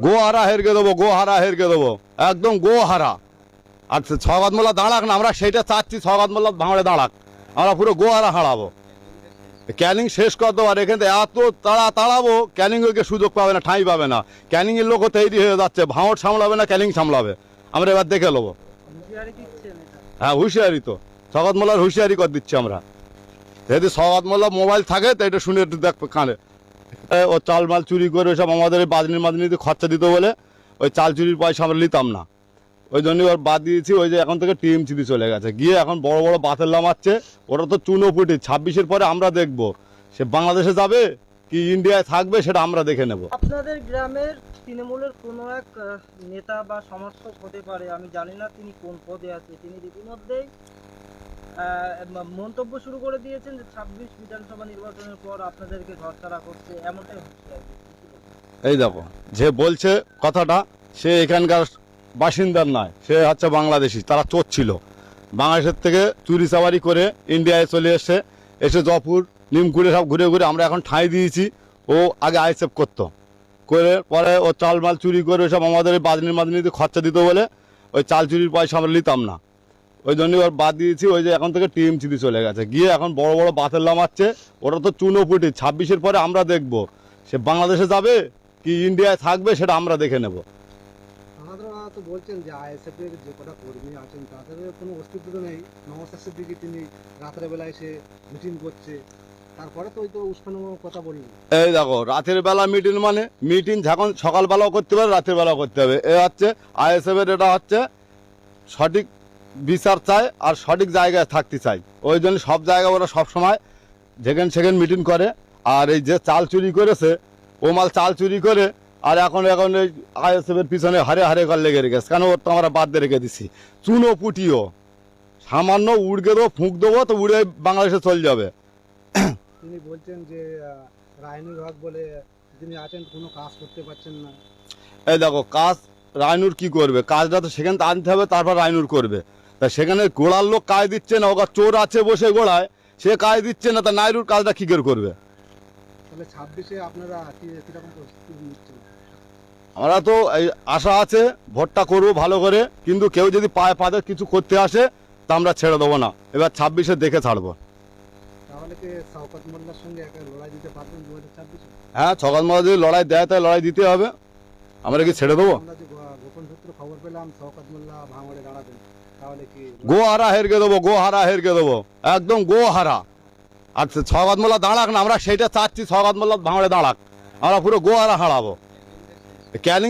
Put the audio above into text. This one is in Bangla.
গো হারা হেরকে দেবো, গো হারা হেরকে দেবো, একদম গো হারা। আর সওগাত মোল্লা দাঁড়াক না, আমরা সেইটা চাচ্ছি, সওগাত মোল্লা ভাঙড়ে দাঁড়াক, আমরা পুরো গো হারা হারাবো। ক্যানিং শেষ কর দেবো, আর এখান থেকে এত তাড়াবো, ক্যানিং ওকে সুযোগ পাবে না, ঠাঁই পাবে না। ক্যানিং এর লোকও তৈরি হয়ে যাচ্ছে, ভাঙড় সামলাবে না, ক্যানিং সামলাবে। আমরা এবার দেখে নেবো। হ্যাঁ, হুঁশিয়ারি তো, সওগাত মোল্লার হুঁশিয়ারি করে দিচ্ছি আমরা। যদি সওগাত মোল্লা মোবাইল থাকে তো এটা শুনে একটু দেখ কানে। ও চাল মাল চুরি করে সব আমাদের বাজনিতে খরচা দিত বলে ওই চাল চুরির পয়সা আমরা নিতাম না, ওই জন্যই ওর বাদ দিয়েছি। ওই যে এখন থেকে টিএমসিতে চলে গেছে, গিয়ে এখন বড় বড় বাতের লামাচ্ছে। ওরা তো চুনোপুটি, 26-এর পরে আমরা দেখবো সে বাংলাদেশে যাবে কি ইন্ডিয়ায় থাকবে, সেটা আমরা দেখে নেব। আপনাদের গ্রামের তৃণমূলের কোনো এক নেতা বা সমর্থক হতে পারে, আমি জানি না তিনি কোন পদে আছে, তিনি ইতিমধ্যেই মন্তব্য শুরু করে দিয়েছেন যে 26 বিধানসভা নির্বাচনের পর আপনাদেরকে ঘরছাড়া করছে, এমনটাই হচ্ছে। এই দেখো, যে বলছে কথাটা সে এখানকার বাসিন্দার নয়, সে হচ্ছে বাংলাদেশি। তারা চোর ছিল, বাংলাদেশের থেকে চুরি চাবারি করে ইন্ডিয়ায় চলে এসে জয়পুর নিমকুড়ে সব ঘুরে ঘুরে আমরা এখন ঠাঁই দিয়েছি। ও আগে আইসেফ করতো, করে পরে ও চাল মাল চুরি করে সব আমাদের বাজনিতে খরচা দিত বলে ওই চাল চুরির পয়সা আমরা নিতাম না, ওই জন্যই ওর বাদ দিয়েছি। ওই যে এখন থেকে টিএমসিতে চলে গেছে, গিয়ে এখন বড় বড় বাতের লামাচ্ছে। ওরা তো চুনোপুটি, 26-এর পরে আমরা দেখবো সে বাংলাদেশে যাবে কি ইন্ডিয়ায় থাকবে, সেটা আমরা দেখে নেব। আপনারা তো বলছেন যে আইএসএফ এর যে কটা কর্মী আছেন তাদের কোনো অস্তিত্ব নেই। নওশাদ সিদ্দিকী তিনি রাতের বেলায় এসে মিটিং করছে, তারপরে তো ওই তো উস্কানোর কথা বললেন। এই দেখো, রাতের বেলা মিটিং মানে মিটিং যখন সকালবেলাও করতে পারে, রাতের বেলাও করতে হবে। এ হচ্ছে আইএসএফ এর, এটা হচ্ছে সঠিক বিচার চায় আর সঠিক জায়গায় থাকতে চাই। ওই জন্য সব জায়গায় ওরা সবসময় যেখানে সেখানে মিটিং করে। আর এই যে চাল চুরি করেছে, ও মাল চাল চুরি করে আর এখন এই আইএসএফ এর পিছনে হারে হারে করে লেগে রেখেছে। কেন, ওর তো আমরা বাদ দিয়ে রেখে দিছি। চুনো পুটিও সামান্য উড়কে দেবো, ফুঁক দেবো তো উড়ে বাংলাদেশে চলে যাবে। তিনি বলছেন যে রায়নুর হক বলে তিনি আছেন, কোনো কাজ করতে পারছেন না। এই দেখো, কাজ রায়নুর কি করবে? কাজটা তো সেখানে আনতে হবে, তারপর রায়নুর করবে। তা সেখানে গোড়ার লোক কাজ দিচ্ছে না, ওরা চোর আছে বসে গোড়ায়, সে কাজ দিচ্ছে না, তা নাইরুর কাজটা কি করে করবে? তাহলে 26-এ আপনারা কিরকম প্রস্তুতি নিচ্ছেন? আমরা তো এই আশা আছে ভোটটা করবো ভালো করে, কিন্তু কেউ যদি পায়ে পাতে কিছু করতে আসে তা আমরা ছেড়ে দেবো না। এবার 26-এ দেখে ছাড়বো। তাহলে কি শওকত মোল্লার সঙ্গে একটা লড়াই দিতে পারবেন 2026-এ? হ্যাঁ, সকাল মাঝে যদি লড়াই দেয় তাই লড়াই দিতে হবে, আমরা কি ছেড়ে দেবো? আমরা যে গোপন সূত্র খবর পেলাম শওকত মোল্লা ভাঙড়ে দাঁড়াবেন, তাহলে কি গো হারা হেরকে দেবো, গো হারা হেরকে দেবো, একদম গো হারা। আর সওগাত মোল্লা দাঁড়াক না, আমরা সেইটা চাচ্ছি, সওগাত মোল্লা ভাঙড়ে দাঁড়াক, আমরা পুরো গো হারা হারাবো। ক্যানিং